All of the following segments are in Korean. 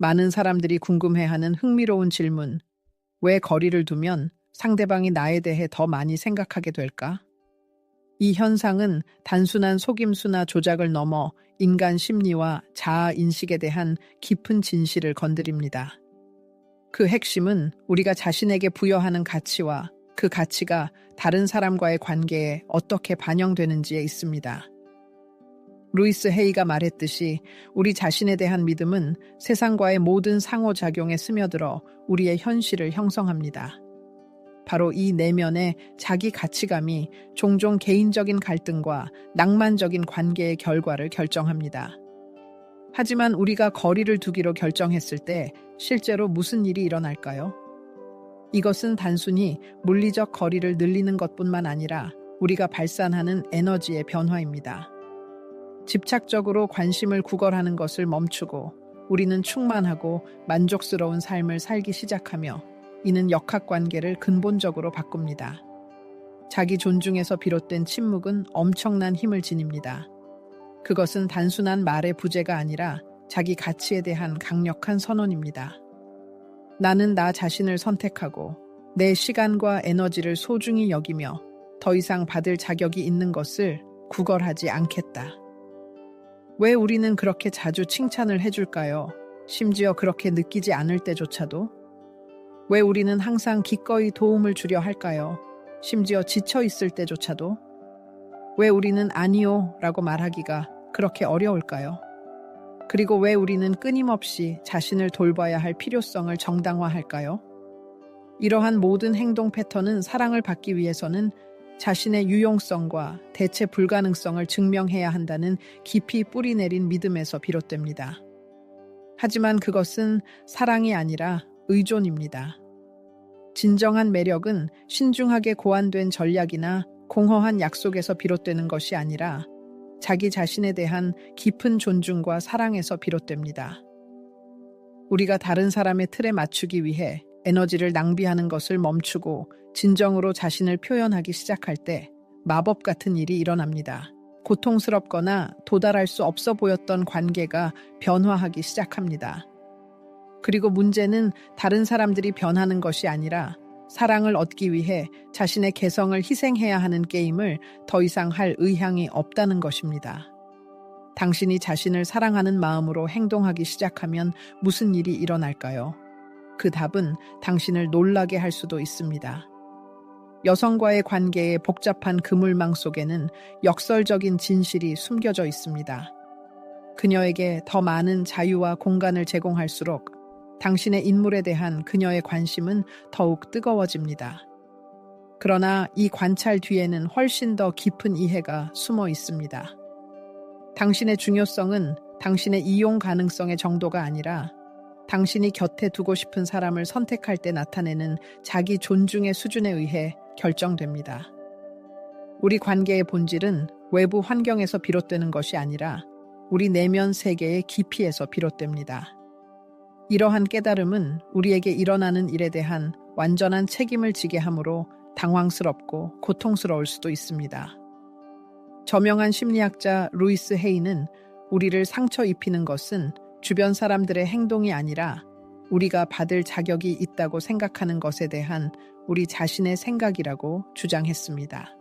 많은 사람들이 궁금해하는 흥미로운 질문. 왜 거리를 두면 상대방이 나에 대해 더 많이 생각하게 될까? 이 현상은 단순한 속임수나 조작을 넘어 인간 심리와 자아 인식에 대한 깊은 진실을 건드립니다. 그 핵심은 우리가 자신에게 부여하는 가치와 그 가치가 다른 사람과의 관계에 어떻게 반영되는지에 있습니다. 루이스 헤이가 말했듯이 우리 자신에 대한 믿음은 세상과의 모든 상호작용에 스며들어 우리의 현실을 형성합니다. 바로 이 내면의 자기 가치감이 종종 개인적인 갈등과 낭만적인 관계의 결과를 결정합니다. 하지만 우리가 거리를 두기로 결정했을 때 실제로 무슨 일이 일어날까요? 이것은 단순히 물리적 거리를 늘리는 것뿐만 아니라 우리가 발산하는 에너지의 변화입니다. 집착적으로 관심을 구걸하는 것을 멈추고 우리는 충만하고 만족스러운 삶을 살기 시작하며 이는 역학관계를 근본적으로 바꿉니다. 자기 존중에서 비롯된 침묵은 엄청난 힘을 지닙니다. 그것은 단순한 말의 부재가 아니라 자기 가치에 대한 강력한 선언입니다. 나는 나 자신을 선택하고 내 시간과 에너지를 소중히 여기며 더 이상 받을 자격이 있는 것을 구걸하지 않겠다. 왜 우리는 그렇게 자주 칭찬을 해줄까요? 심지어 그렇게 느끼지 않을 때조차도? 왜 우리는 항상 기꺼이 도움을 주려 할까요? 심지어 지쳐 있을 때조차도? 왜 우리는 아니요 라고 말하기가 그렇게 어려울까요? 그리고 왜 우리는 끊임없이 자신을 돌봐야 할 필요성을 정당화할까요? 이러한 모든 행동 패턴은 사랑을 받기 위해서는 자신의 유용성과 대체 불가능성을 증명해야 한다는 깊이 뿌리내린 믿음에서 비롯됩니다. 하지만 그것은 사랑이 아니라 의존입니다. 진정한 매력은 신중하게 고안된 전략이나 공허한 약속에서 비롯되는 것이 아니라 자기 자신에 대한 깊은 존중과 사랑에서 비롯됩니다. 우리가 다른 사람의 틀에 맞추기 위해 에너지를 낭비하는 것을 멈추고 진정으로 자신을 표현하기 시작할 때 마법 같은 일이 일어납니다. 고통스럽거나 도달할 수 없어 보였던 관계가 변화하기 시작합니다. 그리고 문제는 다른 사람들이 변하는 것이 아니라 사랑을 얻기 위해 자신의 개성을 희생해야 하는 게임을 더 이상 할 의향이 없다는 것입니다. 당신이 자신을 사랑하는 마음으로 행동하기 시작하면 무슨 일이 일어날까요? 그 답은 당신을 놀라게 할 수도 있습니다. 여성과의 관계의 복잡한 그물망 속에는 역설적인 진실이 숨겨져 있습니다. 그녀에게 더 많은 자유와 공간을 제공할수록 당신의 인물에 대한 그녀의 관심은 더욱 뜨거워집니다. 그러나 이 관찰 뒤에는 훨씬 더 깊은 이해가 숨어 있습니다. 당신의 중요성은 당신의 이용 가능성의 정도가 아니라 당신이 곁에 두고 싶은 사람을 선택할 때 나타내는 자기 존중의 수준에 의해 결정됩니다. 우리 관계의 본질은 외부 환경에서 비롯되는 것이 아니라 우리 내면 세계의 깊이에서 비롯됩니다. 이러한 깨달음은 우리에게 일어나는 일에 대한 완전한 책임을 지게 하므로 당황스럽고 고통스러울 수도 있습니다. 저명한 심리학자 루이스 헤이는 우리를 상처 입히는 것은 주변 사람들의 행동이 아니라 우리가 받을 자격이 있다고 생각하는 것에 대한 우리 자신의 생각이라고 주장했습니다.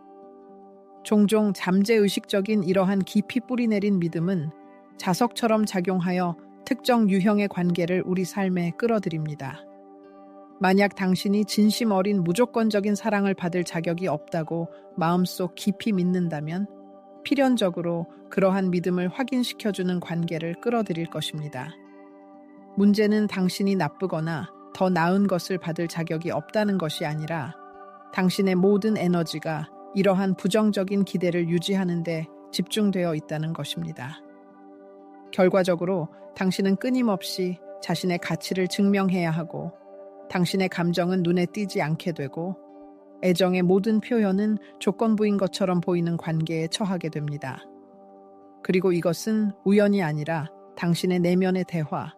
종종 잠재의식적인 이러한 깊이 뿌리내린 믿음은 자석처럼 작용하여 특정 유형의 관계를 우리 삶에 끌어들입니다. 만약 당신이 진심 어린 무조건적인 사랑을 받을 자격이 없다고 마음속 깊이 믿는다면 필연적으로 그러한 믿음을 확인시켜주는 관계를 끌어들일 것입니다. 문제는 당신이 나쁘거나 더 나은 것을 받을 자격이 없다는 것이 아니라 당신의 모든 에너지가 이러한 부정적인 기대를 유지하는 데 집중되어 있다는 것입니다. 결과적으로 당신은 끊임없이 자신의 가치를 증명해야 하고 당신의 감정은 눈에 띄지 않게 되고 애정의 모든 표현은 조건부인 것처럼 보이는 관계에 처하게 됩니다. 그리고 이것은 우연이 아니라 당신의 내면의 대화,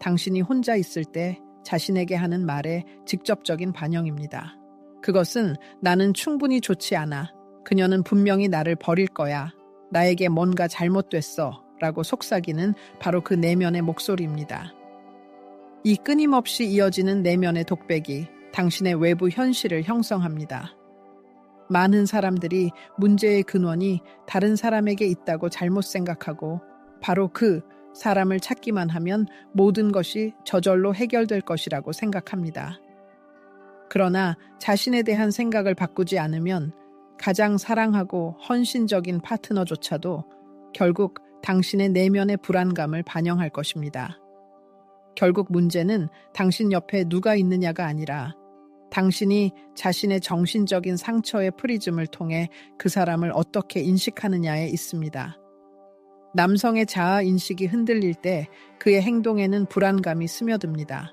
당신이 혼자 있을 때 자신에게 하는 말의 직접적인 반영입니다. 그것은 나는 충분히 좋지 않아. 그녀는 분명히 나를 버릴 거야. 나에게 뭔가 잘못됐어. 라고 속삭이는 바로 그 내면의 목소리입니다. 이 끊임없이 이어지는 내면의 독백이 당신의 외부 현실을 형성합니다. 많은 사람들이 문제의 근원이 다른 사람에게 있다고 잘못 생각하고 바로 그 사람을 찾기만 하면 모든 것이 저절로 해결될 것이라고 생각합니다. 그러나 자신에 대한 생각을 바꾸지 않으면 가장 사랑하고 헌신적인 파트너조차도 결국 당신의 내면의 불안감을 반영할 것입니다. 결국 문제는 당신 옆에 누가 있느냐가 아니라 당신이 자신의 정신적인 상처의 프리즘을 통해 그 사람을 어떻게 인식하느냐에 있습니다. 남성의 자아 인식이 흔들릴 때 그의 행동에는 불안감이 스며듭니다.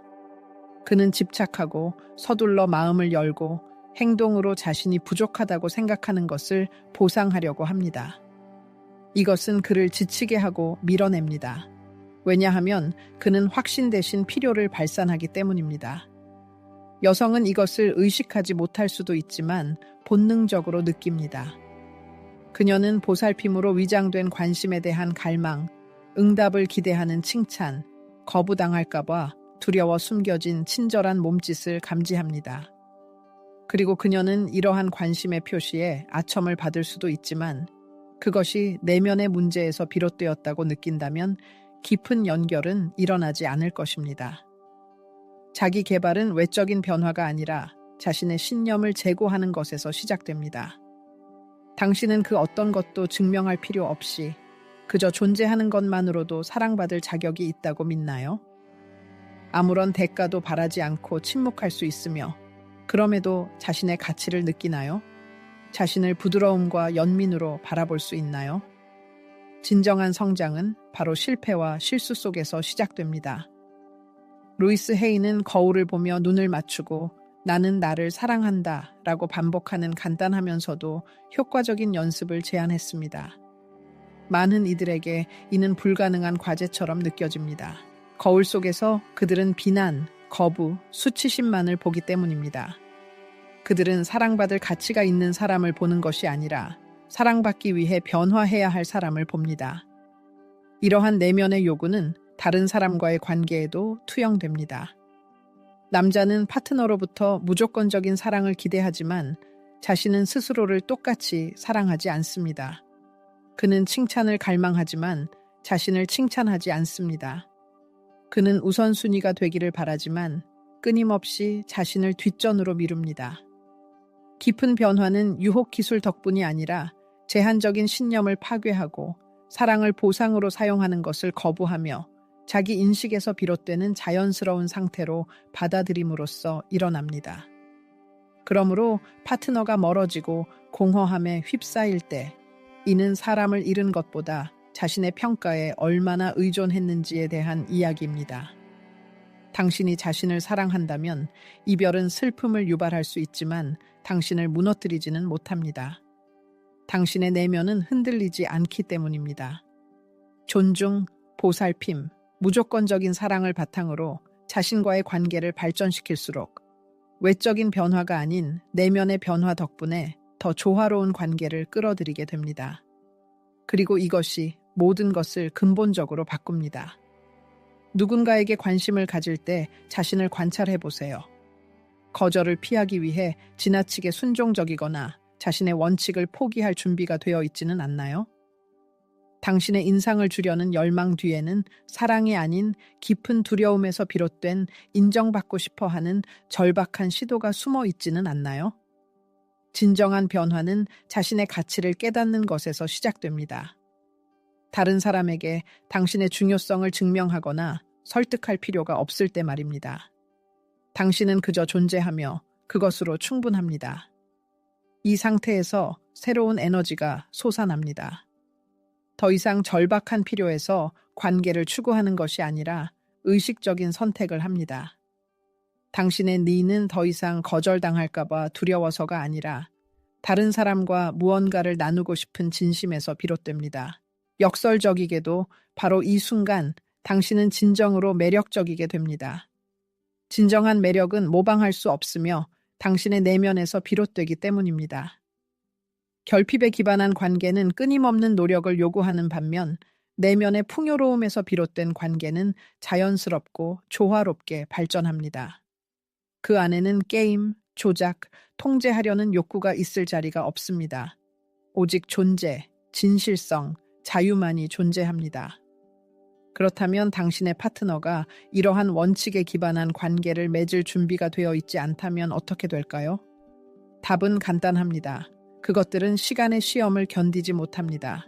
그는 집착하고 서둘러 마음을 열고 행동으로 자신이 부족하다고 생각하는 것을 보상하려고 합니다. 이것은 그를 지치게 하고 밀어냅니다. 왜냐하면 그는 확신 대신 필요를 발산하기 때문입니다. 여성은 이것을 의식하지 못할 수도 있지만 본능적으로 느낍니다. 그녀는 보살핌으로 위장된 관심에 대한 갈망, 응답을 기대하는 칭찬, 거부당할까봐 두려워 숨겨진 친절한 몸짓을 감지합니다. 그리고 그녀는 이러한 관심의 표시에 아첨을 받을 수도 있지만 그것이 내면의 문제에서 비롯되었다고 느낀다면 깊은 연결은 일어나지 않을 것입니다. 자기 개발은 외적인 변화가 아니라 자신의 신념을 제고하는 것에서 시작됩니다. 당신은 그 어떤 것도 증명할 필요 없이 그저 존재하는 것만으로도 사랑받을 자격이 있다고 믿나요? 아무런 대가도 바라지 않고 침묵할 수 있으며 그럼에도 자신의 가치를 느끼나요? 자신을 부드러움과 연민으로 바라볼 수 있나요? 진정한 성장은 바로 실패와 실수 속에서 시작됩니다. 루이스 헤이는 거울을 보며 눈을 맞추고 나는 나를 사랑한다 라고 반복하는 간단하면서도 효과적인 연습을 제안했습니다. 많은 이들에게 이는 불가능한 과제처럼 느껴집니다. 거울 속에서 그들은 비난, 거부, 수치심만을 보기 때문입니다. 그들은 사랑받을 가치가 있는 사람을 보는 것이 아니라 사랑받기 위해 변화해야 할 사람을 봅니다. 이러한 내면의 요구는 다른 사람과의 관계에도 투영됩니다. 남자는 파트너로부터 무조건적인 사랑을 기대하지만 자신은 스스로를 똑같이 사랑하지 않습니다. 그는 칭찬을 갈망하지만 자신을 칭찬하지 않습니다. 그는 우선순위가 되기를 바라지만 끊임없이 자신을 뒷전으로 미룹니다. 깊은 변화는 유혹 기술 덕분이 아니라 제한적인 신념을 파괴하고 사랑을 보상으로 사용하는 것을 거부하며 자기 인식에서 비롯되는 자연스러운 상태로 받아들임으로써 일어납니다. 그러므로 파트너가 멀어지고 공허함에 휩싸일 때 이는 사람을 잃은 것보다 자신의 평가에 얼마나 의존했는지에 대한 이야기입니다. 당신이 자신을 사랑한다면 이별은 슬픔을 유발할 수 있지만 당신을 무너뜨리지는 못합니다. 당신의 내면은 흔들리지 않기 때문입니다. 존중, 보살핌, 무조건적인 사랑을 바탕으로 자신과의 관계를 발전시킬수록 외적인 변화가 아닌 내면의 변화 덕분에 더 조화로운 관계를 끌어들이게 됩니다. 그리고 이것이 모든 것을 근본적으로 바꿉니다. 누군가에게 관심을 가질 때 자신을 관찰해 보세요. 거절을 피하기 위해 지나치게 순종적이거나 자신의 원칙을 포기할 준비가 되어 있지는 않나요? 당신의 인상을 주려는 열망 뒤에는 사랑이 아닌 깊은 두려움에서 비롯된 인정받고 싶어 하는 절박한 시도가 숨어 있지는 않나요? 진정한 변화는 자신의 가치를 깨닫는 것에서 시작됩니다. 다른 사람에게 당신의 중요성을 증명하거나 설득할 필요가 없을 때 말입니다. 당신은 그저 존재하며 그것으로 충분합니다. 이 상태에서 새로운 에너지가 솟아납니다. 더 이상 절박한 필요에서 관계를 추구하는 것이 아니라 의식적인 선택을 합니다. 당신의 니는 더 이상 거절당할까봐 두려워서가 아니라 다른 사람과 무언가를 나누고 싶은 진심에서 비롯됩니다. 역설적이게도 바로 이 순간 당신은 진정으로 매력적이게 됩니다. 진정한 매력은 모방할 수 없으며 당신의 내면에서 비롯되기 때문입니다. 결핍에 기반한 관계는 끊임없는 노력을 요구하는 반면 내면의 풍요로움에서 비롯된 관계는 자연스럽고 조화롭게 발전합니다. 그 안에는 게임, 조작, 통제하려는 욕구가 있을 자리가 없습니다. 오직 존재, 진실성, 자유만이 존재합니다. 그렇다면 당신의 파트너가 이러한 원칙에 기반한 관계를 맺을 준비가 되어 있지 않다면 어떻게 될까요? 답은 간단합니다. 그것들은 시간의 시험을 견디지 못합니다.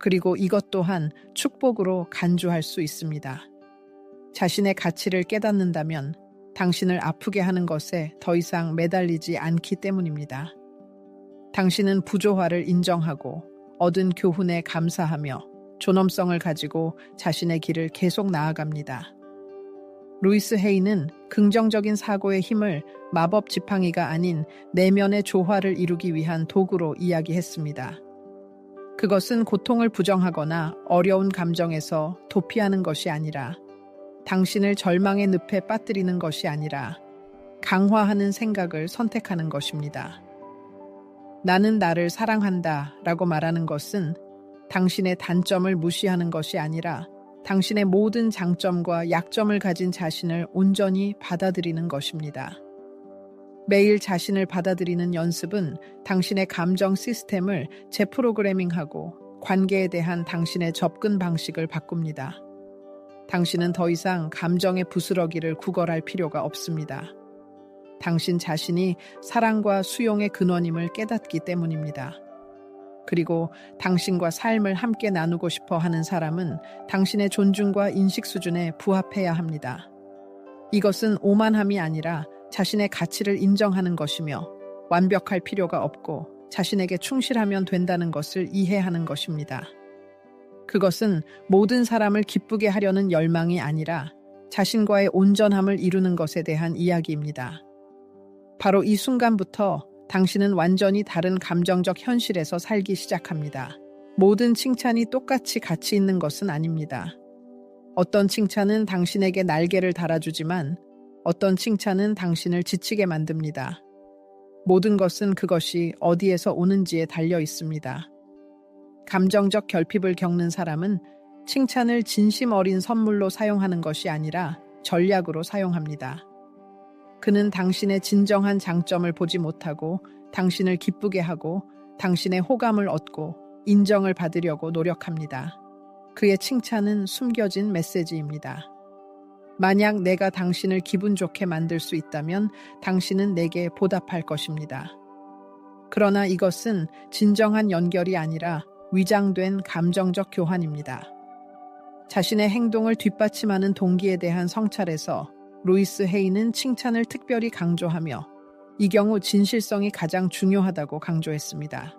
그리고 이것 또한 축복으로 간주할 수 있습니다. 자신의 가치를 깨닫는다면 당신을 아프게 하는 것에 더 이상 매달리지 않기 때문입니다. 당신은 부조화를 인정하고 얻은 교훈에 감사하며 존엄성을 가지고 자신의 길을 계속 나아갑니다. 루이스 헤이는 긍정적인 사고의 힘을 마법 지팡이가 아닌 내면의 조화를 이루기 위한 도구로 이야기했습니다. 그것은 고통을 부정하거나 어려운 감정에서 도피하는 것이 아니라, 당신을 절망의 늪에 빠뜨리는 것이 아니라 강화하는 생각을 선택하는 것입니다. 나는 나를 사랑한다 라고 말하는 것은 당신의 단점을 무시하는 것이 아니라 당신의 모든 장점과 약점을 가진 자신을 온전히 받아들이는 것입니다. 매일 자신을 받아들이는 연습은 당신의 감정 시스템을 재프로그래밍하고 관계에 대한 당신의 접근 방식을 바꿉니다. 당신은 더 이상 감정의 부스러기를 구걸할 필요가 없습니다. 당신 자신이 사랑과 수용의 근원임을 깨닫기 때문입니다. 그리고 당신과 삶을 함께 나누고 싶어 하는 사람은 당신의 존중과 인식 수준에 부합해야 합니다. 이것은 오만함이 아니라 자신의 가치를 인정하는 것이며, 완벽할 필요가 없고 자신에게 충실하면 된다는 것을 이해하는 것입니다. 그것은 모든 사람을 기쁘게 하려는 열망이 아니라 자신과의 온전함을 이루는 것에 대한 이야기입니다. 바로 이 순간부터 당신은 완전히 다른 감정적 현실에서 살기 시작합니다. 모든 칭찬이 똑같이 가치 있는 것은 아닙니다. 어떤 칭찬은 당신에게 날개를 달아주지만 어떤 칭찬은 당신을 지치게 만듭니다. 모든 것은 그것이 어디에서 오는지에 달려 있습니다. 감정적 결핍을 겪는 사람은 칭찬을 진심 어린 선물로 사용하는 것이 아니라 전략으로 사용합니다. 그는 당신의 진정한 장점을 보지 못하고 당신을 기쁘게 하고 당신의 호감을 얻고 인정을 받으려고 노력합니다. 그의 칭찬은 숨겨진 메시지입니다. 만약 내가 당신을 기분 좋게 만들 수 있다면 당신은 내게 보답할 것입니다. 그러나 이것은 진정한 연결이 아니라 위장된 감정적 교환입니다. 자신의 행동을 뒷받침하는 동기에 대한 성찰에서 루이스 헤이는 칭찬을 특별히 강조하며 이 경우 진실성이 가장 중요하다고 강조했습니다.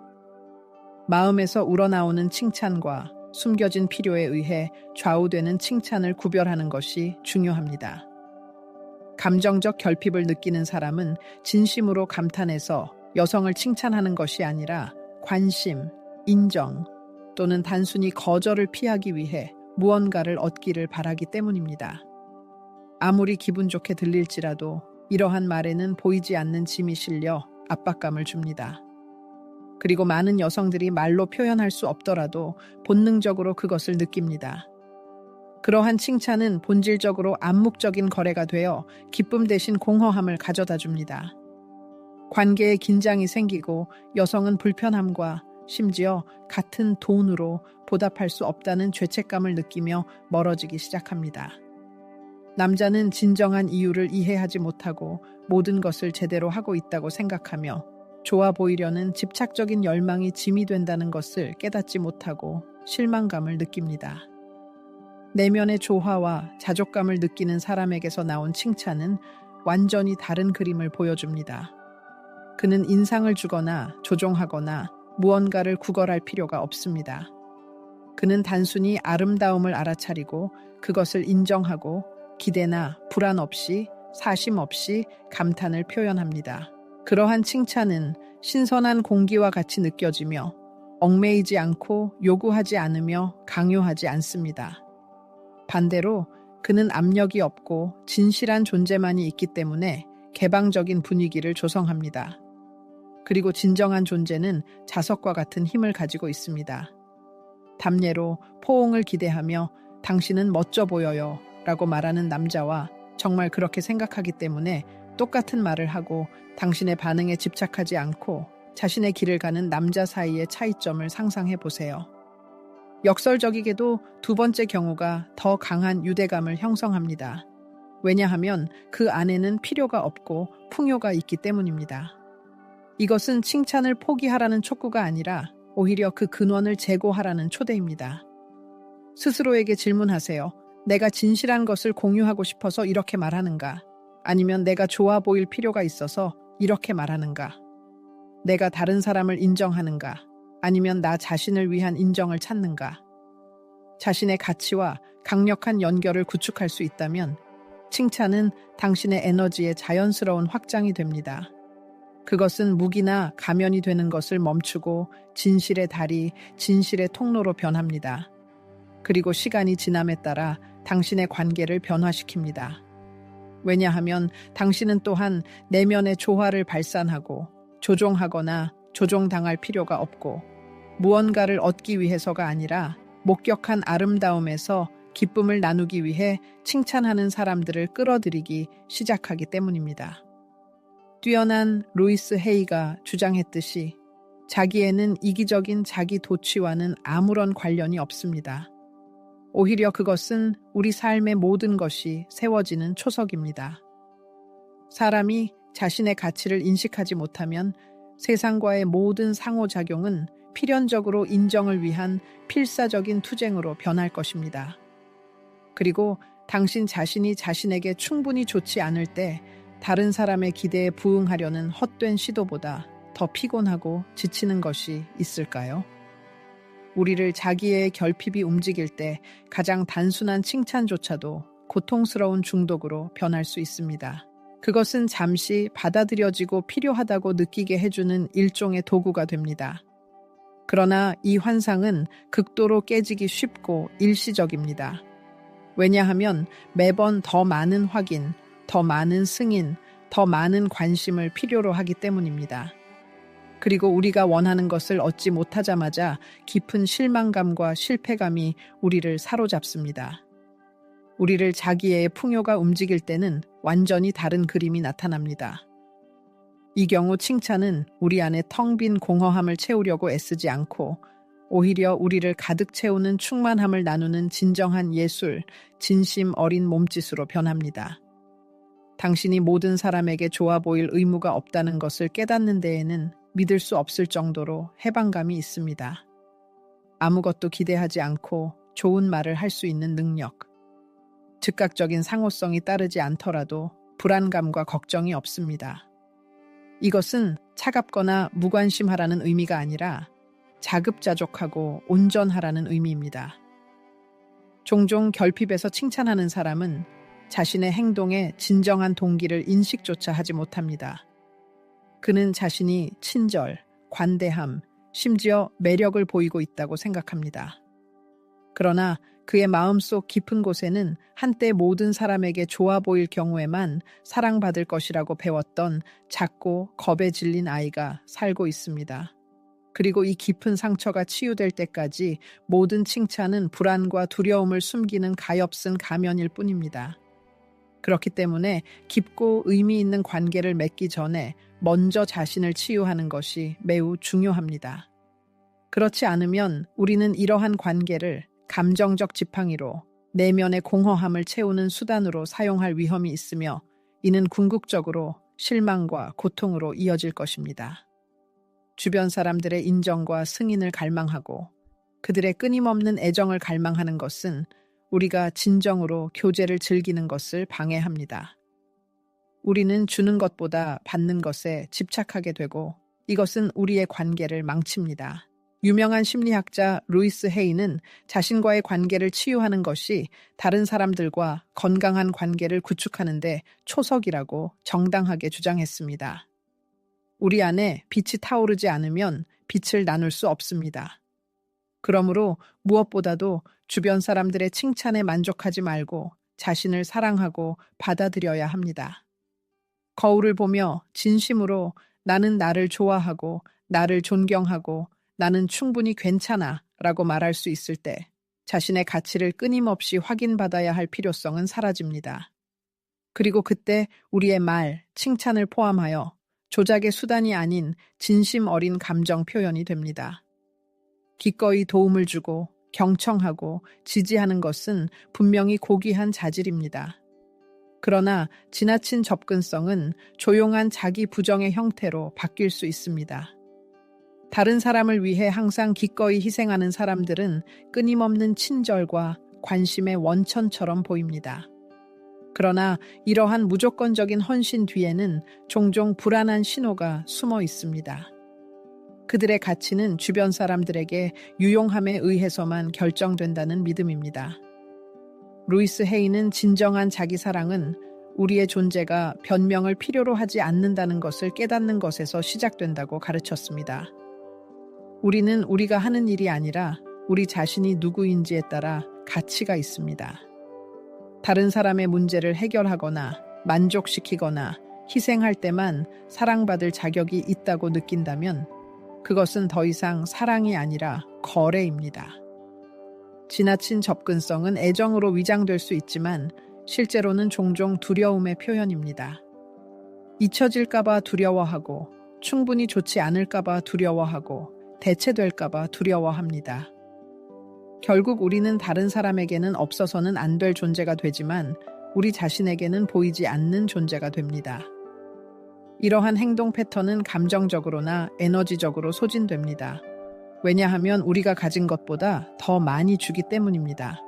마음에서 우러나오는 칭찬과 숨겨진 필요에 의해 좌우되는 칭찬을 구별하는 것이 중요합니다. 감정적 결핍을 느끼는 사람은 진심으로 감탄해서 여성을 칭찬하는 것이 아니라 관심, 인정 또는 단순히 거절을 피하기 위해 무언가를 얻기를 바라기 때문입니다. 아무리 기분 좋게 들릴지라도 이러한 말에는 보이지 않는 짐이 실려 압박감을 줍니다. 그리고 많은 여성들이 말로 표현할 수 없더라도 본능적으로 그것을 느낍니다. 그러한 칭찬은 본질적으로 암묵적인 거래가 되어 기쁨 대신 공허함을 가져다 줍니다. 관계에 긴장이 생기고 여성은 불편함과 심지어 같은 돈으로 보답할 수 없다는 죄책감을 느끼며 멀어지기 시작합니다. 남자는 진정한 이유를 이해하지 못하고 모든 것을 제대로 하고 있다고 생각하며 좋아 보이려는 집착적인 열망이 짐이 된다는 것을 깨닫지 못하고 실망감을 느낍니다. 내면의 조화와 자족감을 느끼는 사람에게서 나온 칭찬은 완전히 다른 그림을 보여줍니다. 그는 인상을 주거나 조종하거나 무언가를 구걸할 필요가 없습니다. 그는 단순히 아름다움을 알아차리고 그것을 인정하고 기대나 불안 없이 사심 없이 감탄을 표현합니다. 그러한 칭찬은 신선한 공기와 같이 느껴지며 얽매이지 않고 요구하지 않으며 강요하지 않습니다. 반대로 그는 압력이 없고 진실한 존재만이 있기 때문에 개방적인 분위기를 조성합니다. 그리고 진정한 존재는 자석과 같은 힘을 가지고 있습니다. 담례로 포옹을 기대하며 당신은 멋져 보여요 라고 말하는 남자와 정말 그렇게 생각하기 때문에 똑같은 말을 하고 당신의 반응에 집착하지 않고 자신의 길을 가는 남자 사이의 차이점을 상상해 보세요. 역설적이게도 두 번째 경우가 더 강한 유대감을 형성합니다. 왜냐하면 그 안에는 필요가 없고 풍요가 있기 때문입니다. 이것은 칭찬을 포기하라는 촉구가 아니라 오히려 그 근원을 제고하라는 초대입니다. 스스로에게 질문하세요. 내가 진실한 것을 공유하고 싶어서 이렇게 말하는가? 아니면 내가 좋아 보일 필요가 있어서 이렇게 말하는가? 내가 다른 사람을 인정하는가? 아니면 나 자신을 위한 인정을 찾는가? 자신의 가치와 강력한 연결을 구축할 수 있다면 칭찬은 당신의 에너지의 자연스러운 확장이 됩니다. 그것은 무기나 가면이 되는 것을 멈추고 진실의 다리, 진실의 통로로 변합니다. 그리고 시간이 지남에 따라 당신의 관계를 변화시킵니다. 왜냐하면 당신은 또한 내면의 조화를 발산하고 조종하거나 조종당할 필요가 없고 무언가를 얻기 위해서가 아니라 목격한 아름다움에서 기쁨을 나누기 위해 칭찬하는 사람들을 끌어들이기 시작하기 때문입니다. 뛰어난 루이스 헤이가 주장했듯이 자기에는 이기적인 자기 도취와는 아무런 관련이 없습니다. 오히려 그것은 우리 삶의 모든 것이 세워지는 초석입니다. 사람이 자신의 가치를 인식하지 못하면 세상과의 모든 상호작용은 필연적으로 인정을 위한 필사적인 투쟁으로 변할 것입니다. 그리고 당신 자신이 자신에게 충분히 좋지 않을 때 다른 사람의 기대에 부응하려는 헛된 시도보다 더 피곤하고 지치는 것이 있을까요? 우리를 자기의 결핍이 움직일 때 가장 단순한 칭찬조차도 고통스러운 중독으로 변할 수 있습니다. 그것은 잠시 받아들여지고 필요하다고 느끼게 해주는 일종의 도구가 됩니다. 그러나 이 환상은 극도로 깨지기 쉽고 일시적입니다. 왜냐하면 매번 더 많은 확인, 더 많은 승인, 더 많은 관심을 필요로 하기 때문입니다. 그리고 우리가 원하는 것을 얻지 못하자마자 깊은 실망감과 실패감이 우리를 사로잡습니다. 우리를 자기의 풍요가 움직일 때는 완전히 다른 그림이 나타납니다. 이 경우 칭찬은 우리 안에 텅 빈 공허함을 채우려고 애쓰지 않고 오히려 우리를 가득 채우는 충만함을 나누는 진정한 예술, 진심 어린 몸짓으로 변합니다. 당신이 모든 사람에게 좋아 보일 의무가 없다는 것을 깨닫는 데에는 믿을 수 없을 정도로 해방감이 있습니다. 아무것도 기대하지 않고 좋은 말을 할 수 있는 능력. 즉각적인 상호성이 따르지 않더라도 불안감과 걱정이 없습니다. 이것은 차갑거나 무관심하라는 의미가 아니라 자급자족하고 온전하라는 의미입니다. 종종 결핍에서 칭찬하는 사람은 자신의 행동에 진정한 동기를 인식조차 하지 못합니다. 그는 자신이 친절, 관대함, 심지어 매력을 보이고 있다고 생각합니다. 그러나 그의 마음속 깊은 곳에는 한때 모든 사람에게 좋아 보일 경우에만 사랑받을 것이라고 배웠던 작고 겁에 질린 아이가 살고 있습니다. 그리고 이 깊은 상처가 치유될 때까지 모든 칭찬은 불안과 두려움을 숨기는 가엾은 가면일 뿐입니다. 그렇기 때문에 깊고 의미 있는 관계를 맺기 전에 먼저 자신을 치유하는 것이 매우 중요합니다. 그렇지 않으면 우리는 이러한 관계를 감정적 지팡이로 내면의 공허함을 채우는 수단으로 사용할 위험이 있으며 이는 궁극적으로 실망과 고통으로 이어질 것입니다. 주변 사람들의 인정과 승인을 갈망하고 그들의 끊임없는 애정을 갈망하는 것은 우리가 진정으로 교제를 즐기는 것을 방해합니다. 우리는 주는 것보다 받는 것에 집착하게 되고 이것은 우리의 관계를 망칩니다. 유명한 심리학자 루이스 헤이는 자신과의 관계를 치유하는 것이 다른 사람들과 건강한 관계를 구축하는 데 초석이라고 정당하게 주장했습니다. 우리 안에 빛이 타오르지 않으면 빛을 나눌 수 없습니다. 그러므로 무엇보다도 주변 사람들의 칭찬에 만족하지 말고 자신을 사랑하고 받아들여야 합니다. 거울을 보며 진심으로 나는 나를 좋아하고 나를 존경하고 나는 충분히 괜찮아 라고 말할 수 있을 때 자신의 가치를 끊임없이 확인받아야 할 필요성은 사라집니다. 그리고 그때 우리의 말, 칭찬을 포함하여 조작의 수단이 아닌 진심 어린 감정 표현이 됩니다. 기꺼이 도움을 주고 경청하고 지지하는 것은 분명히 고귀한 자질입니다. 그러나 지나친 접근성은 조용한 자기 부정의 형태로 바뀔 수 있습니다. 다른 사람을 위해 항상 기꺼이 희생하는 사람들은 끊임없는 친절과 관심의 원천처럼 보입니다. 그러나 이러한 무조건적인 헌신 뒤에는 종종 불안한 신호가 숨어 있습니다. 그들의 가치는 주변 사람들에게 유용함에 의해서만 결정된다는 믿음입니다. 루이스 헤이는 진정한 자기 사랑은 우리의 존재가 변명을 필요로 하지 않는다는 것을 깨닫는 것에서 시작된다고 가르쳤습니다. 우리는 우리가 하는 일이 아니라 우리 자신이 누구인지에 따라 가치가 있습니다. 다른 사람의 문제를 해결하거나 만족시키거나 희생할 때만 사랑받을 자격이 있다고 느낀다면 그것은 더 이상 사랑이 아니라 거래입니다. 지나친 접근성은 애정으로 위장될 수 있지만 실제로는 종종 두려움의 표현입니다. 잊혀질까봐 두려워하고 충분히 좋지 않을까봐 두려워하고 대체될까봐 두려워합니다. 결국 우리는 다른 사람에게는 없어서는 안 될 존재가 되지만 우리 자신에게는 보이지 않는 존재가 됩니다. 이러한 행동 패턴은 감정적으로나 에너지적으로 소진됩니다. 왜냐하면 우리가 가진 것보다 더 많이 주기 때문입니다.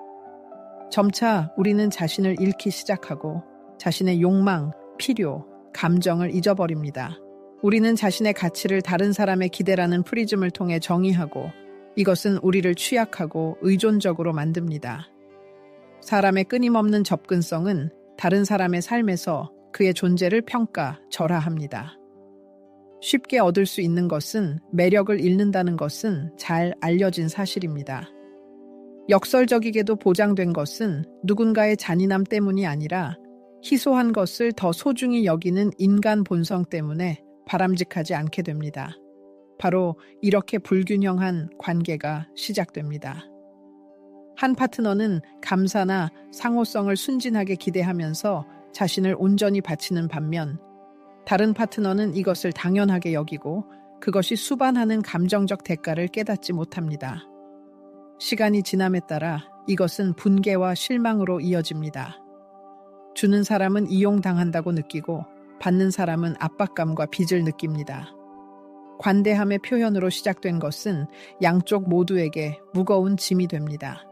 점차 우리는 자신을 잃기 시작하고 자신의 욕망, 필요, 감정을 잊어버립니다. 우리는 자신의 가치를 다른 사람의 기대라는 프리즘을 통해 정의하고 이것은 우리를 취약하고 의존적으로 만듭니다. 사람의 끊임없는 접근성은 다른 사람의 삶에서 그의 존재를 평가, 절하합니다. 쉽게 얻을 수 있는 것은 매력을 잃는다는 것은 잘 알려진 사실입니다. 역설적이게도 보장된 것은 누군가의 잔인함 때문이 아니라 희소한 것을 더 소중히 여기는 인간 본성 때문에 바람직하지 않게 됩니다. 바로 이렇게 불균형한 관계가 시작됩니다. 한 파트너는 감사나 상호성을 순진하게 기대하면서 자신을 온전히 바치는 반면 다른 파트너는 이것을 당연하게 여기고 그것이 수반하는 감정적 대가를 깨닫지 못합니다. 시간이 지남에 따라 이것은 분개와 실망으로 이어집니다. 주는 사람은 이용당한다고 느끼고 받는 사람은 압박감과 빚을 느낍니다. 관대함의 표현으로 시작된 것은 양쪽 모두에게 무거운 짐이 됩니다.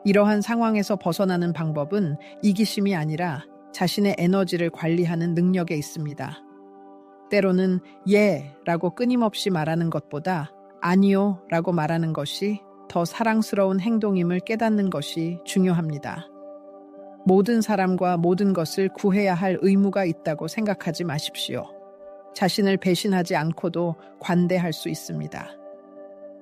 이러한 상황에서 벗어나는 방법은 이기심이 아니라 자신의 에너지를 관리하는 능력에 있습니다. 때로는 예 라고 끊임없이 말하는 것보다 아니요 라고 말하는 것이 더 사랑스러운 행동임을 깨닫는 것이 중요합니다. 모든 사람과 모든 것을 구해야 할 의무가 있다고 생각하지 마십시오. 자신을 배신하지 않고도 관대할 수 있습니다.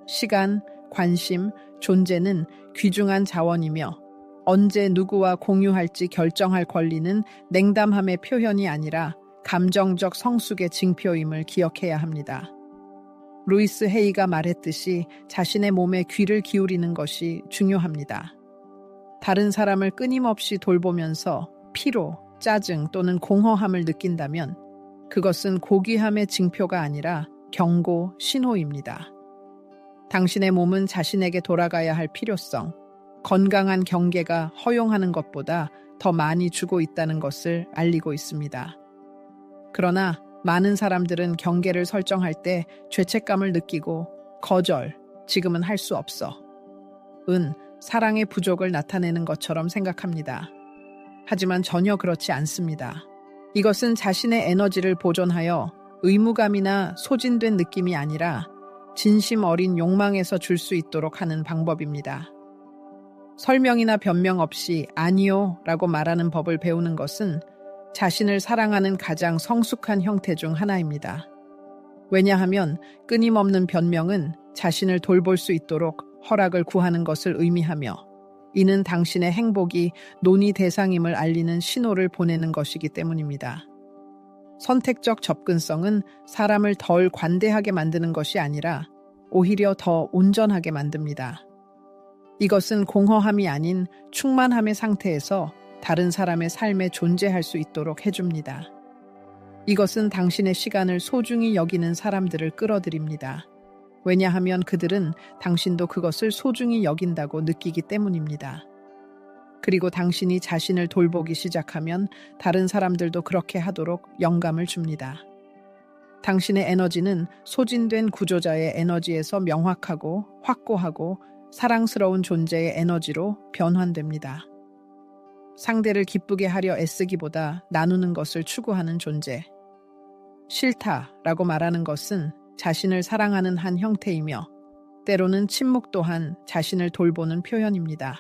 시간, 관심, 존재는 귀중한 자원이며 언제 누구와 공유할지 결정할 권리는 냉담함의 표현이 아니라 감정적 성숙의 징표임을 기억해야 합니다. 루이스 헤이가 말했듯이 자신의 몸에 귀를 기울이는 것이 중요합니다. 다른 사람을 끊임없이 돌보면서 피로, 짜증 또는 공허함을 느낀다면 그것은 고귀함의 징표가 아니라 경고, 신호입니다. 당신의 몸은 자신에게 돌아가야 할 필요성, 건강한 경계가 허용하는 것보다 더 많이 주고 있다는 것을 알리고 있습니다. 그러나 많은 사람들은 경계를 설정할 때 죄책감을 느끼고 거절, 지금은 할 수 없어. 사랑의 부족을 나타내는 것처럼 생각합니다. 하지만 전혀 그렇지 않습니다. 이것은 자신의 에너지를 보존하여 의무감이나 소진된 느낌이 아니라 진심 어린 욕망에서 줄 수 있도록 하는 방법입니다. 설명이나 변명 없이 아니요 라고 말하는 법을 배우는 것은 자신을 사랑하는 가장 성숙한 형태 중 하나입니다. 왜냐하면 끊임없는 변명은 자신을 돌볼 수 있도록 허락을 구하는 것을 의미하며 이는 당신의 행복이 논의 대상임을 알리는 신호를 보내는 것이기 때문입니다. 선택적 접근성은 사람을 덜 관대하게 만드는 것이 아니라 오히려 더 온전하게 만듭니다. 이것은 공허함이 아닌 충만함의 상태에서 다른 사람의 삶에 존재할 수 있도록 해줍니다. 이것은 당신의 시간을 소중히 여기는 사람들을 끌어들입니다. 왜냐하면 그들은 당신도 그것을 소중히 여긴다고 느끼기 때문입니다. 그리고 당신이 자신을 돌보기 시작하면 다른 사람들도 그렇게 하도록 영감을 줍니다. 당신의 에너지는 소진된 구조자의 에너지에서 명확하고 확고하고 사랑스러운 존재의 에너지로 변환됩니다. 상대를 기쁘게 하려 애쓰기보다 나누는 것을 추구하는 존재. 싫다라고 말하는 것은 자신을 사랑하는 한 형태이며 때로는 침묵 또한 자신을 돌보는 표현입니다.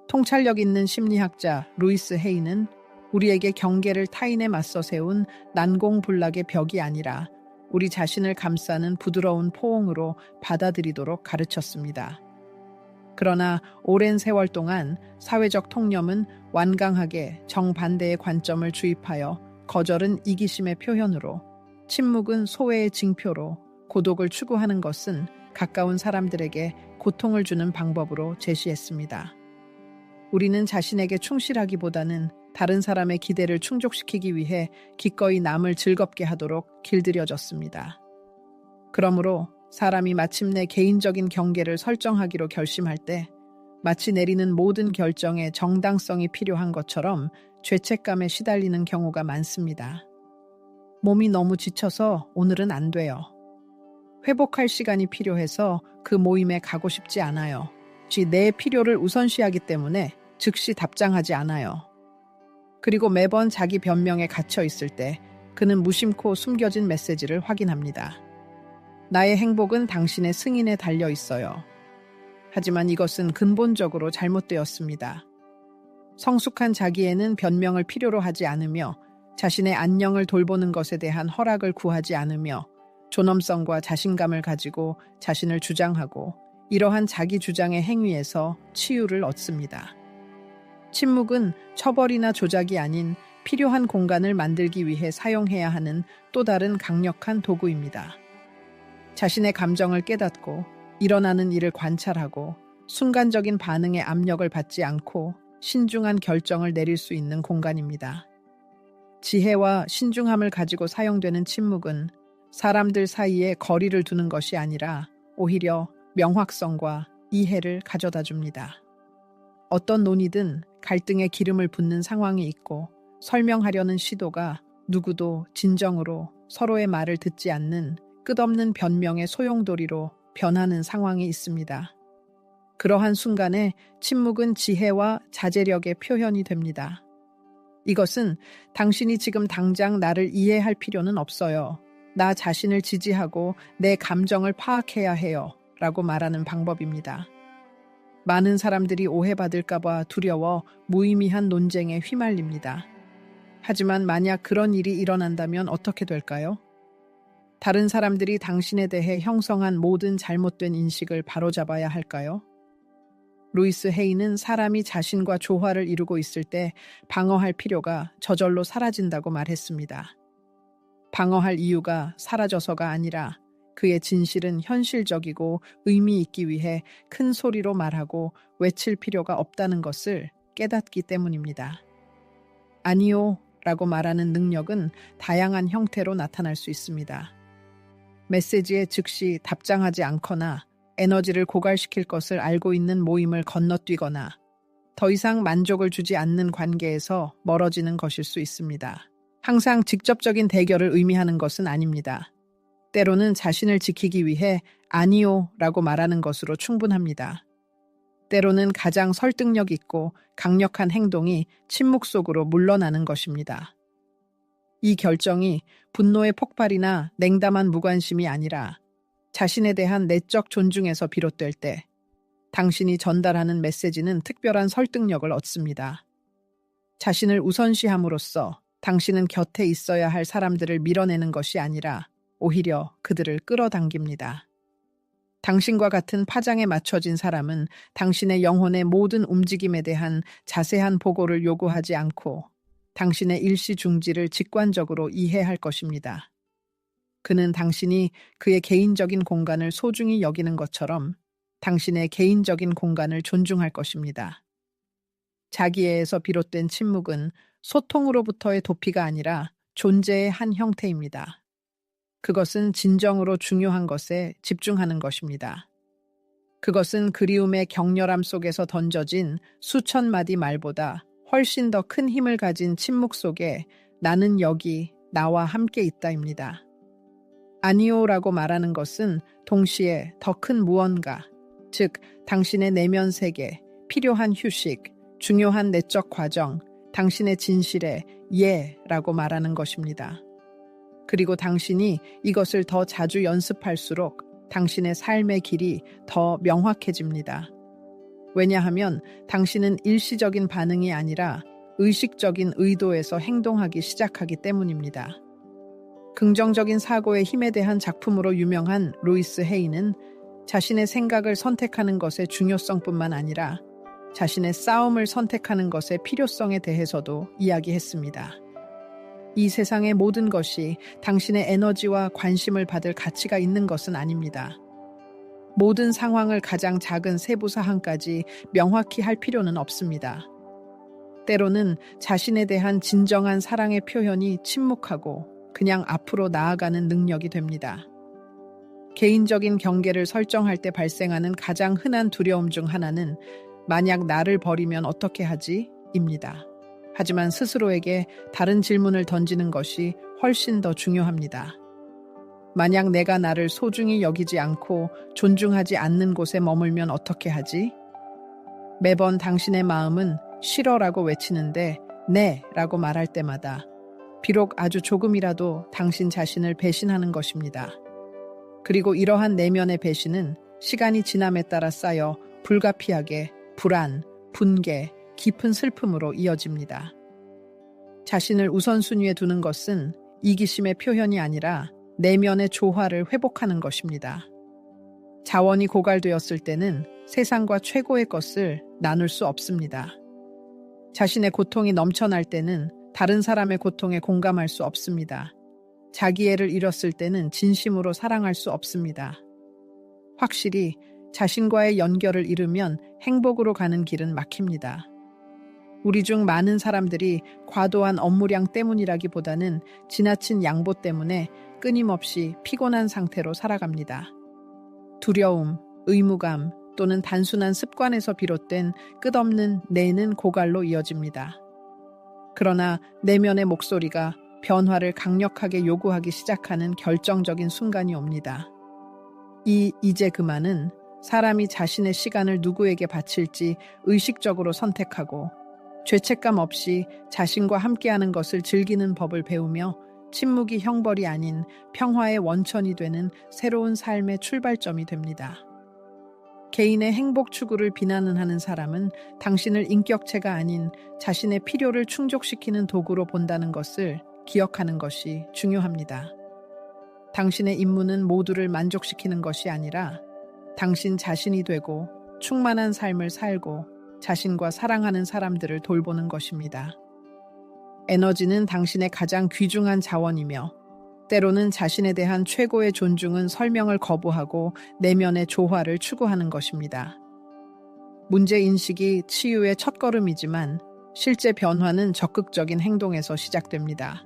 통찰력 있는 심리학자 루이스 헤이는 우리에게 경계를 타인에 맞서 세운 난공불락의 벽이 아니라 우리 자신을 감싸는 부드러운 포옹으로 받아들이도록 가르쳤습니다. 그러나 오랜 세월 동안 사회적 통념은 완강하게 정반대의 관점을 주입하여 거절은 이기심의 표현으로, 침묵은 소외의 징표로, 고독을 추구하는 것은 가까운 사람들에게 고통을 주는 방법으로 제시했습니다. 우리는 자신에게 충실하기보다는 다른 사람의 기대를 충족시키기 위해 기꺼이 남을 즐겁게 하도록 길들여졌습니다. 그러므로 사람이 마침내 개인적인 경계를 설정하기로 결심할 때 마치 내리는 모든 결정에 정당성이 필요한 것처럼 죄책감에 시달리는 경우가 많습니다. 몸이 너무 지쳐서 오늘은 안 돼요. 회복할 시간이 필요해서 그 모임에 가고 싶지 않아요. 내 필요를 우선시하기 때문에 즉시 답장하지 않아요. 그리고 매번 자기 변명에 갇혀 있을 때 그는 무심코 숨겨진 메시지를 확인합니다. 나의 행복은 당신의 승인에 달려 있어요. 하지만 이것은 근본적으로 잘못되었습니다. 성숙한 자기에는 변명을 필요로 하지 않으며 자신의 안녕을 돌보는 것에 대한 허락을 구하지 않으며 존엄성과 자신감을 가지고 자신을 주장하고 이러한 자기 주장의 행위에서 치유를 얻습니다. 침묵은 처벌이나 조작이 아닌 필요한 공간을 만들기 위해 사용해야 하는 또 다른 강력한 도구입니다. 자신의 감정을 깨닫고 일어나는 일을 관찰하고 순간적인 반응에 압력을 받지 않고 신중한 결정을 내릴 수 있는 공간입니다. 지혜와 신중함을 가지고 사용되는 침묵은 사람들 사이에 거리를 두는 것이 아니라 오히려 명확성과 이해를 가져다 줍니다. 어떤 논의든 갈등에 기름을 붓는 상황이 있고 설명하려는 시도가 누구도 진정으로 서로의 말을 듣지 않는 끝없는 변명의 소용돌이로 변하는 상황이 있습니다. 그러한 순간에 침묵은 지혜와 자제력의 표현이 됩니다. 이것은 당신이 지금 당장 나를 이해할 필요는 없어요. 나 자신을 지지하고 내 감정을 파악해야 해요. 라고 말하는 방법입니다. 많은 사람들이 오해받을까봐 두려워 무의미한 논쟁에 휘말립니다. 하지만 만약 그런 일이 일어난다면 어떻게 될까요? 다른 사람들이 당신에 대해 형성한 모든 잘못된 인식을 바로잡아야 할까요? 루이스 헤이는 사람이 자신과 조화를 이루고 있을 때 방어할 필요가 저절로 사라진다고 말했습니다. 방어할 이유가 사라져서가 아니라 그의 진실은 현실적이고 의미 있기 위해 큰 소리로 말하고 외칠 필요가 없다는 것을 깨닫기 때문입니다. 아니요 라고 말하는 능력은 다양한 형태로 나타날 수 있습니다. 메시지에 즉시 답장하지 않거나 에너지를 고갈시킬 것을 알고 있는 모임을 건너뛰거나 더 이상 만족을 주지 않는 관계에서 멀어지는 것일 수 있습니다. 항상 직접적인 대결을 의미하는 것은 아닙니다. 때로는 자신을 지키기 위해 아니요 라고 말하는 것으로 충분합니다. 때로는 가장 설득력 있고 강력한 행동이 침묵 속으로 물러나는 것입니다. 이 결정이 분노의 폭발이나 냉담한 무관심이 아니라 자신에 대한 내적 존중에서 비롯될 때 당신이 전달하는 메시지는 특별한 설득력을 얻습니다. 자신을 우선시함으로써 당신은 곁에 있어야 할 사람들을 밀어내는 것이 아니라 오히려 그들을 끌어당깁니다. 당신과 같은 파장에 맞춰진 사람은 당신의 영혼의 모든 움직임에 대한 자세한 보고를 요구하지 않고 당신의 일시 중지를 직관적으로 이해할 것입니다. 그는 당신이 그의 개인적인 공간을 소중히 여기는 것처럼 당신의 개인적인 공간을 존중할 것입니다. 자기애에서 비롯된 침묵은 소통으로부터의 도피가 아니라 존재의 한 형태입니다. 그것은 진정으로 중요한 것에 집중하는 것입니다. 그것은 그리움의 격렬함 속에서 던져진 수천 마디 말보다 훨씬 더 큰 힘을 가진 침묵 속에 나는 여기 나와 함께 있다입니다. 아니오라고 말하는 것은 동시에 더 큰 무언가, 즉 당신의 내면 세계, 필요한 휴식, 중요한 내적 과정, 당신의 진실에 예라고 말하는 것입니다. 그리고 당신이 이것을 더 자주 연습할수록 당신의 삶의 길이 더 명확해집니다. 왜냐하면 당신은 일시적인 반응이 아니라 의식적인 의도에서 행동하기 시작하기 때문입니다. 긍정적인 사고의 힘에 대한 작품으로 유명한 루이스 헤이는 자신의 생각을 선택하는 것의 중요성뿐만 아니라 자신의 싸움을 선택하는 것의 필요성에 대해서도 이야기했습니다. 이 세상의 모든 것이 당신의 에너지와 관심을 받을 가치가 있는 것은 아닙니다. 모든 상황을 가장 작은 세부 사항까지 명확히 할 필요는 없습니다. 때로는 자신에 대한 진정한 사랑의 표현이 침묵하고 그냥 앞으로 나아가는 능력이 됩니다. 개인적인 경계를 설정할 때 발생하는 가장 흔한 두려움 중 하나는 만약 나를 버리면 어떻게 하지? 입니다. 하지만 스스로에게 다른 질문을 던지는 것이 훨씬 더 중요합니다. 만약 내가 나를 소중히 여기지 않고 존중하지 않는 곳에 머물면 어떻게 하지? 매번 당신의 마음은 싫어라고 외치는데 네 라고 말할 때마다 비록 아주 조금이라도 당신 자신을 배신하는 것입니다. 그리고 이러한 내면의 배신은 시간이 지남에 따라 쌓여 불가피하게 불안, 분개, 깊은 슬픔으로 이어집니다. 자신을 우선순위에 두는 것은 이기심의 표현이 아니라 내면의 조화를 회복하는 것입니다. 자원이 고갈되었을 때는 세상과 최고의 것을 나눌 수 없습니다. 자신의 고통이 넘쳐날 때는 다른 사람의 고통에 공감할 수 없습니다. 자기애를 잃었을 때는 진심으로 사랑할 수 없습니다. 확실히 자신과의 연결을 잃으면 행복으로 가는 길은 막힙니다. 우리 중 많은 사람들이 과도한 업무량 때문이라기보다는 지나친 양보 때문에 끊임없이 피곤한 상태로 살아갑니다. 두려움, 의무감 또는 단순한 습관에서 비롯된 끝없는 내는 고갈로 이어집니다. 그러나 내면의 목소리가 변화를 강력하게 요구하기 시작하는 결정적인 순간이 옵니다. 이제 그만은 사람이 자신의 시간을 누구에게 바칠지 의식적으로 선택하고 죄책감 없이 자신과 함께하는 것을 즐기는 법을 배우며 침묵이 형벌이 아닌 평화의 원천이 되는 새로운 삶의 출발점이 됩니다. 개인의 행복 추구를 비난은 하는 사람은 당신을 인격체가 아닌 자신의 필요를 충족시키는 도구로 본다는 것을 기억하는 것이 중요합니다. 당신의 임무는 모두를 만족시키는 것이 아니라 당신 자신이 되고 충만한 삶을 살고 자신과 사랑하는 사람들을 돌보는 것입니다. 에너지는 당신의 가장 귀중한 자원이며 때로는 자신에 대한 최고의 존중은 설명을 거부하고 내면의 조화를 추구하는 것입니다. 문제인식이 치유의 첫걸음이지만 실제 변화는 적극적인 행동에서 시작됩니다.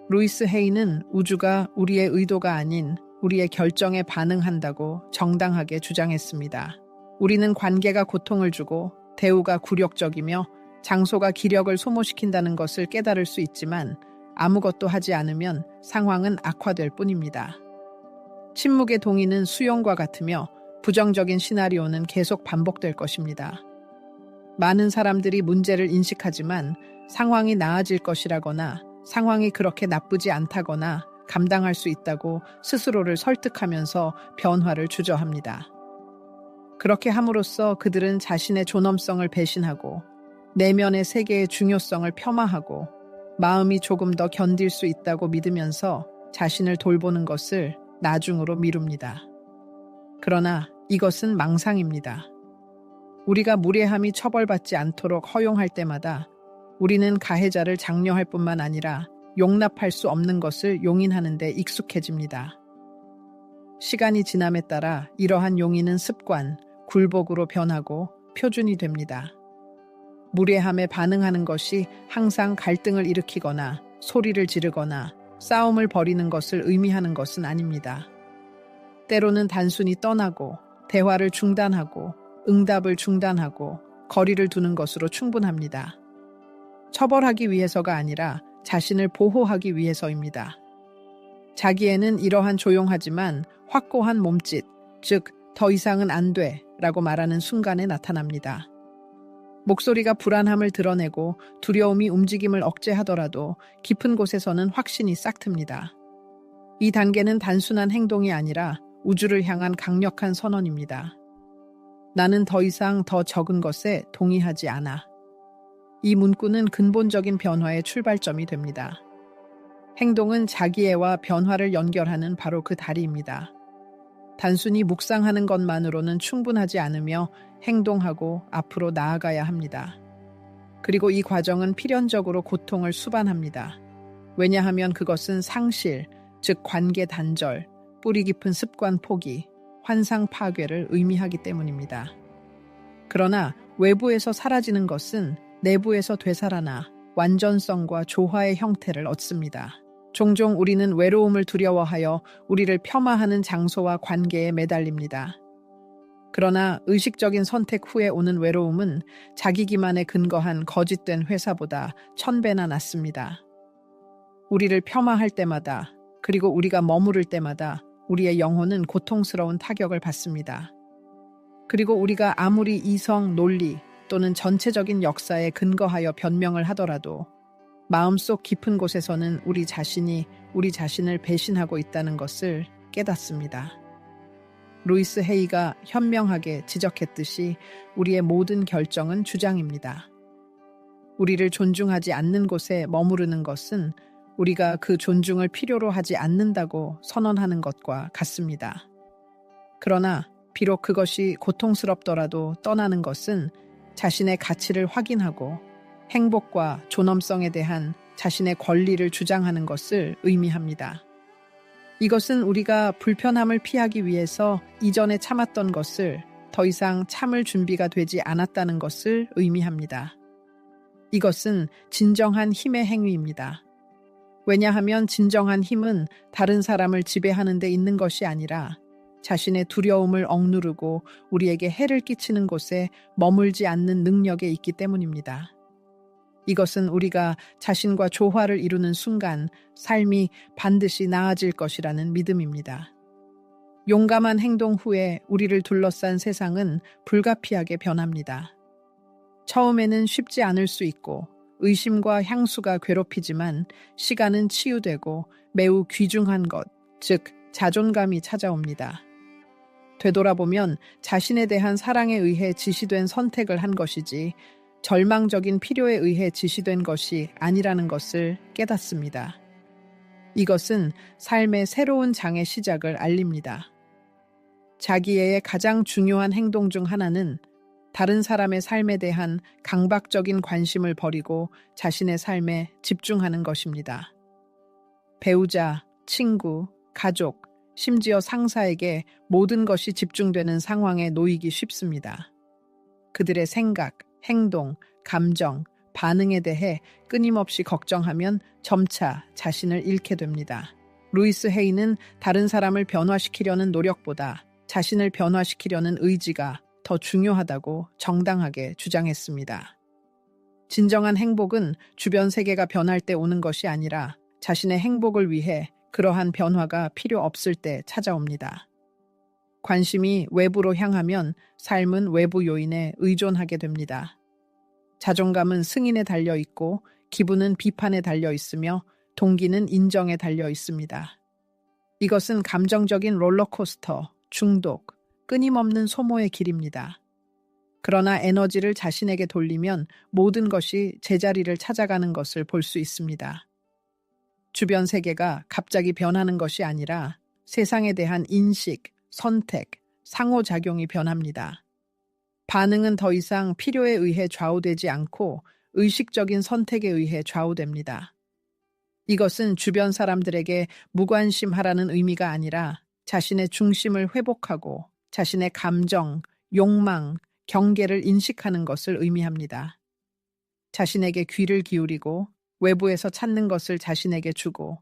루이스 헤이는 우주가 우리의 의도가 아닌 우리의 결정에 반응한다고 정당하게 주장했습니다. 우리는 관계가 고통을 주고 대우가 굴욕적이며 장소가 기력을 소모시킨다는 것을 깨달을 수 있지만 아무것도 하지 않으면 상황은 악화될 뿐입니다. 침묵의 동의는 수용과 같으며 부정적인 시나리오는 계속 반복될 것입니다. 많은 사람들이 문제를 인식하지만 상황이 나아질 것이라거나 상황이 그렇게 나쁘지 않다거나 감당할 수 있다고 스스로를 설득하면서 변화를 주저합니다. 그렇게 함으로써 그들은 자신의 존엄성을 배신하고 내면의 세계의 중요성을 폄하하고 마음이 조금 더 견딜 수 있다고 믿으면서 자신을 돌보는 것을 나중으로 미룹니다. 그러나 이것은 망상입니다. 우리가 무례함이 처벌받지 않도록 허용할 때마다 우리는 가해자를 장려할 뿐만 아니라 용납할 수 없는 것을 용인하는 데 익숙해집니다. 시간이 지남에 따라 이러한 용인은 습관, 굴복으로 변하고 표준이 됩니다. 무례함에 반응하는 것이 항상 갈등을 일으키거나 소리를 지르거나 싸움을 벌이는 것을 의미하는 것은 아닙니다. 때로는 단순히 떠나고 대화를 중단하고 응답을 중단하고 거리를 두는 것으로 충분합니다. 처벌하기 위해서가 아니라 자신을 보호하기 위해서입니다. 자기에는 이러한 조용하지만 확고한 몸짓, 즉 더 이상은 안 돼 라고 말하는 순간에 나타납니다. 목소리가 불안함을 드러내고 두려움이 움직임을 억제하더라도 깊은 곳에서는 확신이 싹틉니다. 이 단계는 단순한 행동이 아니라 우주를 향한 강력한 선언입니다. 나는 더 이상 더 적은 것에 동의하지 않아. 이 문구는 근본적인 변화의 출발점이 됩니다. 행동은 자기애와 변화를 연결하는 바로 그 다리입니다. 단순히 묵상하는 것만으로는 충분하지 않으며 행동하고 앞으로 나아가야 합니다. 그리고 이 과정은 필연적으로 고통을 수반합니다. 왜냐하면 그것은 상실, 즉 관계 단절, 뿌리 깊은 습관 포기, 환상 파괴를 의미하기 때문입니다. 그러나 외부에서 사라지는 것은 내부에서 되살아나 완전성과 조화의 형태를 얻습니다. 종종 우리는 외로움을 두려워하여 우리를 폄하하는 장소와 관계에 매달립니다. 그러나 의식적인 선택 후에 오는 외로움은 자기 기만에 근거한 거짓된 회사보다 1000배나 낫습니다. 우리를 폄하할 때마다, 그리고 우리가 머무를 때마다 우리의 영혼은 고통스러운 타격을 받습니다. 그리고 우리가 아무리 이성, 논리 또는 전체적인 역사에 근거하여 변명을 하더라도 마음속 깊은 곳에서는 우리 자신이 우리 자신을 배신하고 있다는 것을 깨닫습니다. 루이스 헤이가 현명하게 지적했듯이 우리의 모든 결정은 주장입니다. 우리를 존중하지 않는 곳에 머무르는 것은 우리가 그 존중을 필요로 하지 않는다고 선언하는 것과 같습니다. 그러나 비록 그것이 고통스럽더라도 떠나는 것은 자신의 가치를 확인하고 행복과 존엄성에 대한 자신의 권리를 주장하는 것을 의미합니다. 이것은 우리가 불편함을 피하기 위해서 이전에 참았던 것을 더 이상 참을 준비가 되지 않았다는 것을 의미합니다. 이것은 진정한 힘의 행위입니다. 왜냐하면 진정한 힘은 다른 사람을 지배하는 데 있는 것이 아니라 자신의 두려움을 억누르고 우리에게 해를 끼치는 곳에 머물지 않는 능력에 있기 때문입니다. 이것은 우리가 자신과 조화를 이루는 순간 삶이 반드시 나아질 것이라는 믿음입니다. 용감한 행동 후에 우리를 둘러싼 세상은 불가피하게 변합니다. 처음에는 쉽지 않을 수 있고 의심과 향수가 괴롭히지만 시간은 치유되고 매우 귀중한 것, 즉 자존감이 찾아옵니다. 되돌아보면 자신에 대한 사랑에 의해 지시된 선택을 한 것이지 절망적인 필요에 의해 지시된 것이 아니라는 것을 깨닫습니다. 이것은 삶의 새로운 장의 시작을 알립니다. 자기애의 가장 중요한 행동 중 하나는 다른 사람의 삶에 대한 강박적인 관심을 버리고 자신의 삶에 집중하는 것입니다. 배우자, 친구, 가족, 심지어 상사에게 모든 것이 집중되는 상황에 놓이기 쉽습니다. 그들의 생각, 행동, 감정, 반응에 대해 끊임없이 걱정하면 점차 자신을 잃게 됩니다. 루이스 헤이는 다른 사람을 변화시키려는 노력보다 자신을 변화시키려는 의지가 더 중요하다고 정당하게 주장했습니다. 진정한 행복은 주변 세계가 변할 때 오는 것이 아니라 자신의 행복을 위해 그러한 변화가 필요 없을 때 찾아옵니다. 관심이 외부로 향하면 삶은 외부 요인에 의존하게 됩니다. 자존감은 승인에 달려 있고 기분은 비판에 달려 있으며 동기는 인정에 달려 있습니다. 이것은 감정적인 롤러코스터, 중독, 끊임없는 소모의 길입니다. 그러나 에너지를 자신에게 돌리면 모든 것이 제자리를 찾아가는 것을 볼 수 있습니다. 주변 세계가 갑자기 변하는 것이 아니라 세상에 대한 인식, 선택, 상호작용이 변합니다. 반응은 더 이상 필요에 의해 좌우되지 않고 의식적인 선택에 의해 좌우됩니다. 이것은 주변 사람들에게 무관심하라는 의미가 아니라 자신의 중심을 회복하고 자신의 감정, 욕망, 경계를 인식하는 것을 의미합니다. 자신에게 귀를 기울이고 외부에서 찾는 것을 자신에게 주고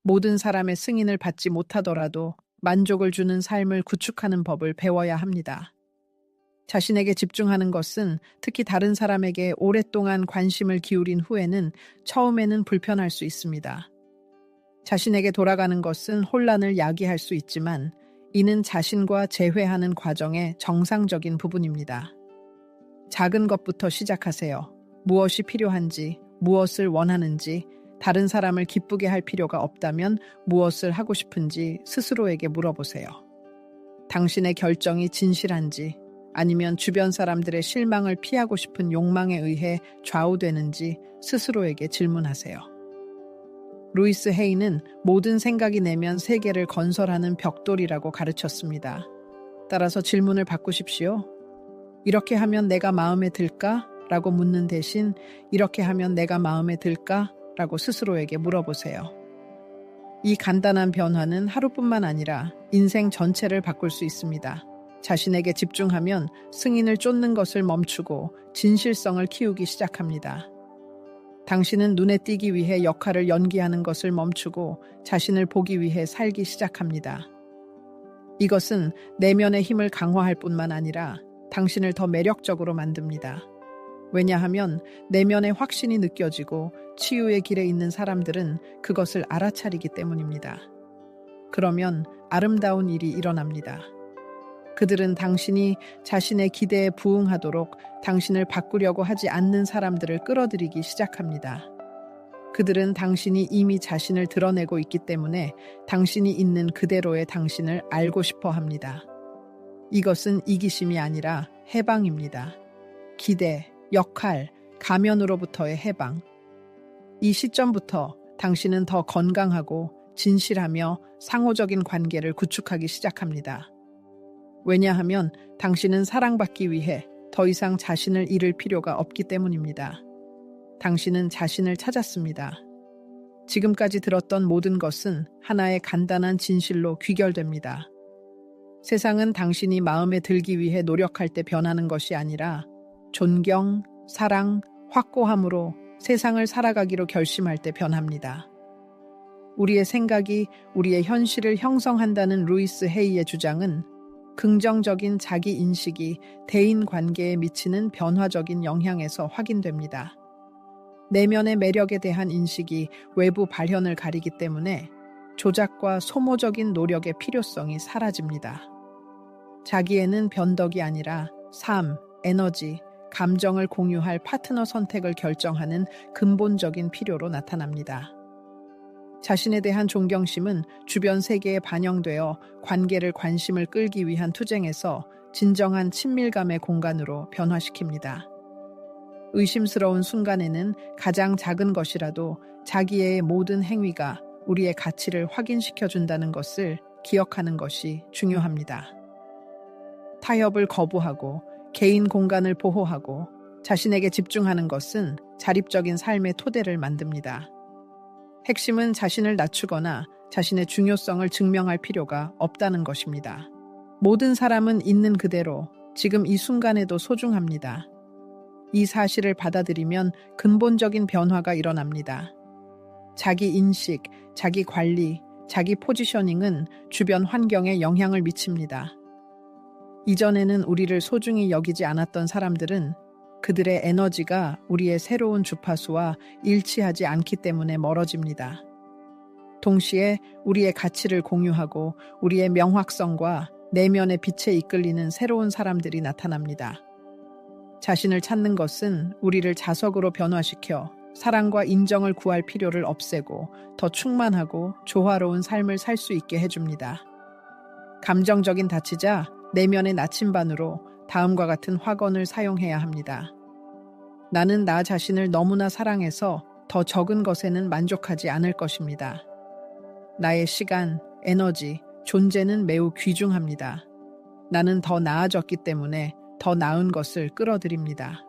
모든 사람의 승인을 받지 못하더라도 만족을 주는 삶을 구축하는 법을 배워야 합니다. 자신에게 집중하는 것은 특히 다른 사람에게 오랫동안 관심을 기울인 후에는 처음에는 불편할 수 있습니다. 자신에게 돌아가는 것은 혼란을 야기할 수 있지만 이는 자신과 재회하는 과정의 정상적인 부분입니다. 작은 것부터 시작하세요. 무엇이 필요한지, 무엇을 원하는지, 다른 사람을 기쁘게 할 필요가 없다면 무엇을 하고 싶은지 스스로에게 물어보세요. 당신의 결정이 진실한지, 아니면 주변 사람들의 실망을 피하고 싶은 욕망에 의해 좌우되는지 스스로에게 질문하세요. 루이스 헤이는 모든 생각이 내면 세계를 건설하는 벽돌이라고 가르쳤습니다. 따라서 질문을 바꾸십시오. 이렇게 하면 내가 마음에 들까? 라고 묻는 대신 이렇게 하면 내가 마음에 들까? 라고 스스로에게 물어보세요. 이 간단한 변화는 하루뿐만 아니라 인생 전체를 바꿀 수 있습니다. 자신에게 집중하면 승인을 쫓는 것을 멈추고 진실성을 키우기 시작합니다. 당신은 눈에 띄기 위해 역할을 연기하는 것을 멈추고 자신을 보기 위해 살기 시작합니다. 이것은 내면의 힘을 강화할 뿐만 아니라 당신을 더 매력적으로 만듭니다. 왜냐하면 내면의 확신이 느껴지고 치유의 길에 있는 사람들은 그것을 알아차리기 때문입니다. 그러면 아름다운 일이 일어납니다. 그들은 당신이 자신의 기대에 부응하도록 당신을 바꾸려고 하지 않는 사람들을 끌어들이기 시작합니다. 그들은 당신이 이미 자신을 드러내고 있기 때문에 당신이 있는 그대로의 당신을 알고 싶어 합니다. 이것은 이기심이 아니라 해방입니다. 기대, 역할, 가면으로부터의 해방. 이 시점부터 당신은 더 건강하고 진실하며 상호적인 관계를 구축하기 시작합니다. 왜냐하면 당신은 사랑받기 위해 더 이상 자신을 잃을 필요가 없기 때문입니다. 당신은 자신을 찾았습니다. 지금까지 들었던 모든 것은 하나의 간단한 진실로 귀결됩니다. 세상은 당신이 마음에 들기 위해 노력할 때 변하는 것이 아니라 존경, 사랑, 확고함으로 세상을 살아가기로 결심할 때 변합니다. 우리의 생각이 우리의 현실을 형성한다는 루이스 헤이의 주장은 긍정적인 자기 인식이 대인 관계에 미치는 변화적인 영향에서 확인됩니다. 내면의 매력에 대한 인식이 외부 발현을 가리기 때문에 조작과 소모적인 노력의 필요성이 사라집니다. 자기에는 변덕이 아니라 삶, 에너지, 감정을 공유할 파트너 선택을 결정하는 근본적인 필요로 나타납니다. 자신에 대한 존경심은 주변 세계에 반영되어 관계를 관심을 끌기 위한 투쟁에서 진정한 친밀감의 공간으로 변화시킵니다. 의심스러운 순간에는 가장 작은 것이라도 자기의 모든 행위가 우리의 가치를 확인시켜준다는 것을 기억하는 것이 중요합니다. 타협을 거부하고 개인 공간을 보호하고 자신에게 집중하는 것은 자립적인 삶의 토대를 만듭니다. 핵심은 자신을 낮추거나 자신의 중요성을 증명할 필요가 없다는 것입니다. 모든 사람은 있는 그대로 지금 이 순간에도 소중합니다. 이 사실을 받아들이면 근본적인 변화가 일어납니다. 자기 인식, 자기 관리, 자기 포지셔닝은 주변 환경에 영향을 미칩니다. 이전에는 우리를 소중히 여기지 않았던 사람들은 그들의 에너지가 우리의 새로운 주파수와 일치하지 않기 때문에 멀어집니다. 동시에 우리의 가치를 공유하고 우리의 명확성과 내면의 빛에 이끌리는 새로운 사람들이 나타납니다. 자신을 찾는 것은 우리를 자석으로 변화시켜 사랑과 인정을 구할 필요를 없애고 더 충만하고 조화로운 삶을 살 수 있게 해줍니다. 감정적인 다치자 내면의 나침반으로 다음과 같은 확언을 사용해야 합니다. 나는 나 자신을 너무나 사랑해서 더 적은 것에는 만족하지 않을 것입니다. 나의 시간, 에너지, 존재는 매우 귀중합니다. 나는 더 나아졌기 때문에 더 나은 것을 끌어들입니다.